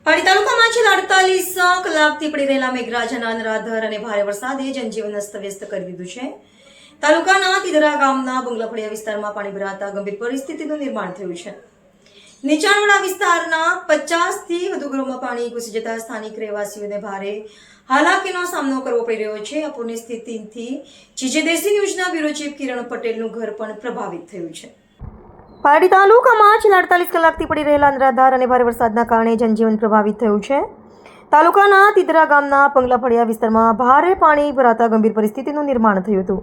પાડી તાલુકામાં છેલ્લા 48 કલાકથી પડી રહેલા મેઘરાજાના અનરાધાર અને ભારે વરસાદે જનજીવન અસ્તવ્યસ્ત કરી દીધું છે. તાલુકાના તિધરા ગામના બંગલાફળિયા વિસ્તારમાં પાણી ભરાતા ગંભીર પરિસ્થિતિનું નિર્માણ થયું છે. નીચાણવાળા વિસ્તારના 50 થી વધુ ઘરોમાં પાણી ઘૂસી જતા સ્થાનિક રહેવાસીઓને ભારે હાલાકીનો સામનો કરવો પડી રહ્યો છે. આ પૂરની સ્થિતિથી જીજે દેશી ન્યૂઝના બ્યુરો ચીફ કિરણ પટેલનું ઘર પણ પ્રભાવિત થયું છે. પારડી તાલુકામાં છેલ્લા 48 કલાકથી પડી રહેલા અનરાધાર અને ભારે વરસાદના કારણે જનજીવન પ્રભાવિત થયું છે. તાલુકાના તિધરા ગામના બંગલાફળિયા વિસ્તારમાં ભારે પાણી ભરાતા ગંભીર પરિસ્થિતિનું નિર્માણ થયું હતું.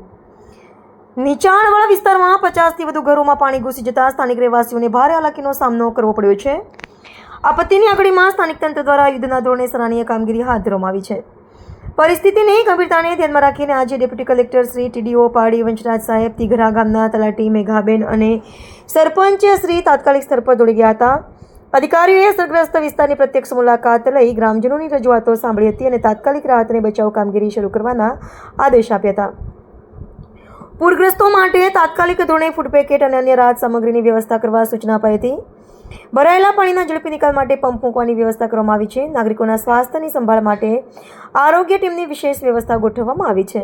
નીચાણવાળા વિસ્તારમાં 50 થી વધુ ઘરોમાં પાણી ઘૂસી જતા સ્થાનિક રહેવાસીઓને ભારે હાલાકીનો સામનો કરવો પડ્યો છે. આપત્તિની આગળીમાં સ્થાનિક તંત્ર દ્વારા યુદ્ધના ધોરણે સરાહનીય કામગીરી હાથ ધરવામાં આવી છે. પરિસ્થિતિની ગંભીરતાને ધ્યાનમાં રાખીને આજે deputy collector Shri TDO Pardi Vanshraj સાહેબ, તિઘરા ગામના તલાટી મેઘાબેન અને સરપંચ શ્રી તાત્કાલિક સ્તર પર દોડી ગયા હતા. અધિકારીઓએ અસરગ્રસ્ત વિસ્તારની પ્રત્યક્ષ મુલાકાત લઈ ગ્રામજનોની રજૂઆતો સાંભળી હતી અને તાત્કાલિક રાહત અને બચાવ કામગીરી શરૂ કરવાના આદેશ આપ્યા હતા. પૂરગ્રસ્તો માટે તાત્કાલિક ધોરણે ફૂડ પેકેટ અને અન્ય રાહત સામગ્રીની વ્યવસ્થા કરવા સૂચના અપાઈ હતી. ભરાયેલા પાણીના ઝડપી નિકાલ માટે પંપ મૂકવાની વ્યવસ્થા કરવામાં આવી છે. નાગરિકોના સ્વાસ્થ્યની સંભાળ માટે આરોગ્ય ટીમની વિશેષ વ્યવસ્થા ગોઠવવામાં આવી છે.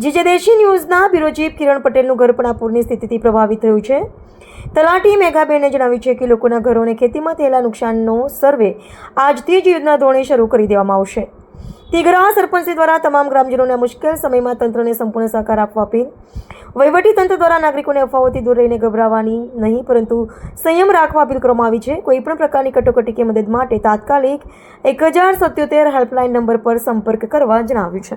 જીજે દેશી ન્યૂઝના બ્યુરો ચીફ કિરણ પટેલનું ઘર પણ આ પૂરની સ્થિતિથી પ્રભાવિત થયું છે. તલાટી મેઘાબેને જણાવ્યું છે કે લોકોના ઘરો અને ખેતીમાં થયેલા નુકસાનનો સર્વે આજથી જ યુદ્ધના ધોરણે શરૂ કરી દેવામાં આવશે. તિઘરા સરપંચ દ્વારા તમામ ગ્રામજનોને મુશ્કેલ સમયમાં તંત્રને સંપૂર્ણ સહકાર આપવા અપીલ. વહીવટી તંત્ર દ્વારા નાગરિકોને અફવાઓથી દૂર રહીને ગભરાવાની નહીં પરંતુ સંયમ રાખવા અપીલ કરવામાં આવી છે. કોઈપણ પ્રકારની કટોકટી કે મદદ માટે તાત્કાલિક 1077 હેલ્પલાઇન નંબર પર સંપર્ક કરવા જણાવ્યું છે.